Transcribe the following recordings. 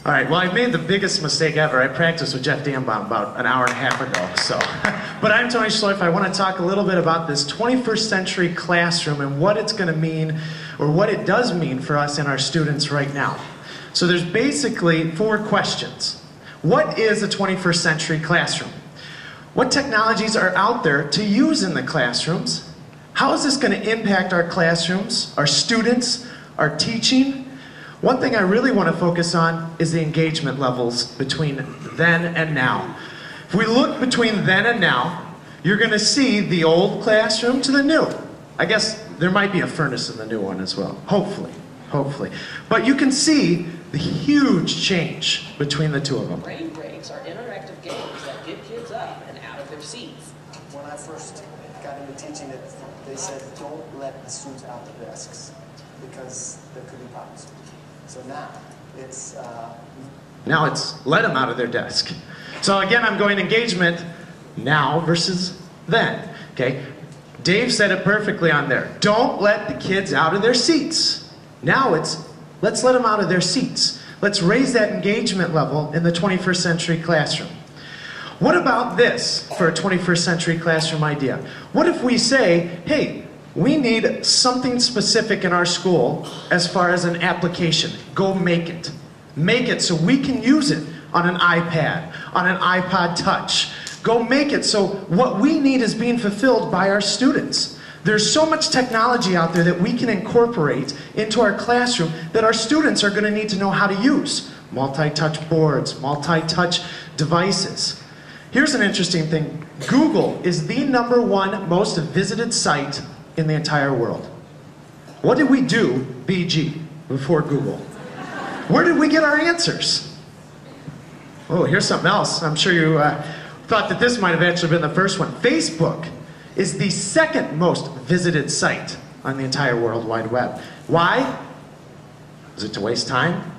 All right, well, I made the biggest mistake ever. I practiced with Jeff Danbaum about an hour and a half ago, so. But I'm Tony Schlorff. I want to talk a little bit about this 21st century classroom and what it's going to mean, or what it does mean for us and our students right now. So there's basically 4 questions. What is a 21st century classroom? What technologies are out there to use in the classrooms? How is this going to impact our classrooms, our students, our teaching? One thing I really want to focus on is the engagement levels between then and now. If we look between then and now, you're going to see the old classroom to the new. I guess there might be a furnace in the new one as well, hopefully. But you can see the huge change between the two of them. Brain breaks are interactive games that get kids up and out of their seats. When I first got into teaching it, they said don't let the students out the desks because there could be problems. So now it's let them out of their desk. So again, I'm going engagement now versus then. Okay, Dave said it perfectly on there. Don't let the kids out of their seats. Now it's let's let them out of their seats. Let's raise that engagement level in the 21st century classroom. What about this for a 21st century classroom idea? What if we say, hey, we need something specific in our school as far as an application. Go make it. Make it so we can use it on an iPad, on an iPod Touch. Go make it so what we need is being fulfilled by our students. There's so much technology out there that we can incorporate into our classroom that our students are going to need to know how to use. Multi-touch boards, multi-touch devices. Here's an interesting thing. Google is the #1 most visited site in the entire world. What did we do, BG, before Google? Where did we get our answers? Oh, here's something else. I'm sure you thought that this might have actually been the first one. Facebook is the 2nd most visited site on the entire World Wide Web. Why? Is it to waste time?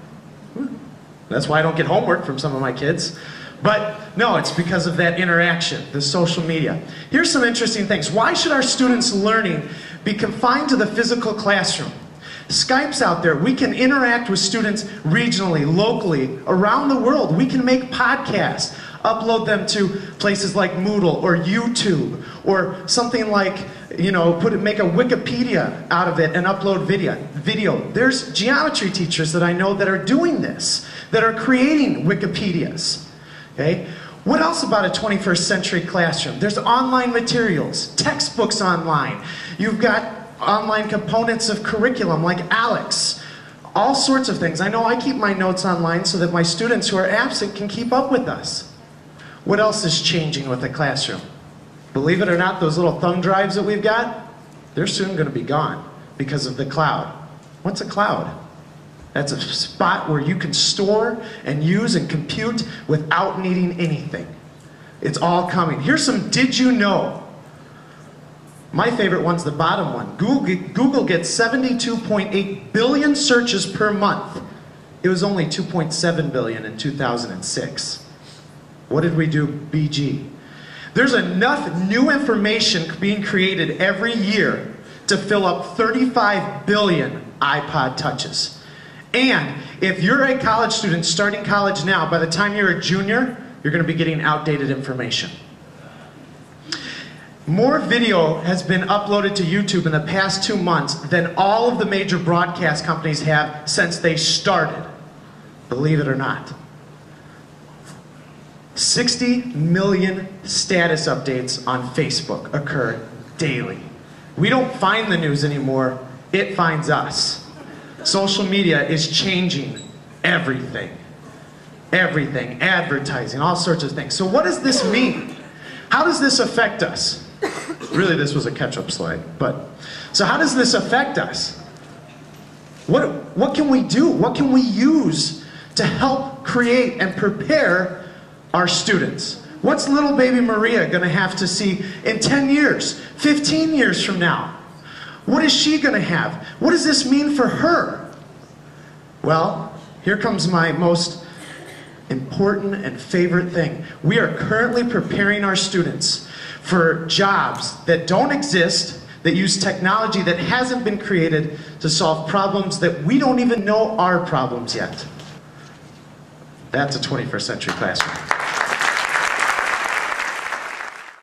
That's why I don't get homework from some of my kids. But no, it's because of that interaction, the social media. Here's some interesting things. Why should our students' learning be confined to the physical classroom? Skype's out there. We can interact with students regionally, locally, around the world. We can make podcasts, upload them to places like Moodle or YouTube or something like, make a Wikipedia out of it and upload video. There's geometry teachers that I know that are doing this, that are creating Wikipedias. Okay? What else about a 21st century classroom? There's online materials, textbooks online. You've got online components of curriculum like Alex. All sorts of things. I know I keep my notes online so that my students who are absent can keep up with us. What else is changing with the classroom? Believe it or not, those little thumb drives that we've got, they're soon going to be gone because of the cloud. What's a cloud? That's a spot where you can store and use and compute without needing anything. It's all coming. Here's some did you know. My favorite one's the bottom one. Google gets 72.8 billion searches per month. It was only 2.7 billion in 2006. What did we do, BG? There's enough new information being created every year to fill up 35 billion iPod touches. And if you're a college student starting college now, by the time you're a junior, you're going to be getting outdated information. More video has been uploaded to YouTube in the past 2 months than all of the major broadcast companies have since they started. Believe it or not. 60 million status updates on Facebook occur daily. We don't find the news anymore, it finds us. Social media is changing everything. Everything, advertising, all sorts of things. So what does this mean? How does this affect us? Really, this was a catch-up slide, but so how does this affect us? What can we do? What can we use to help create and prepare our students? What's little baby Maria going to have to see in 10 years, 15 years from now? What is she going to have? What does this mean for her? Well, here comes my most important and favorite thing. We are currently preparing our students for jobs that don't exist, that use technology that hasn't been created to solve problems that we don't even know are problems yet. That's a 21st century classroom.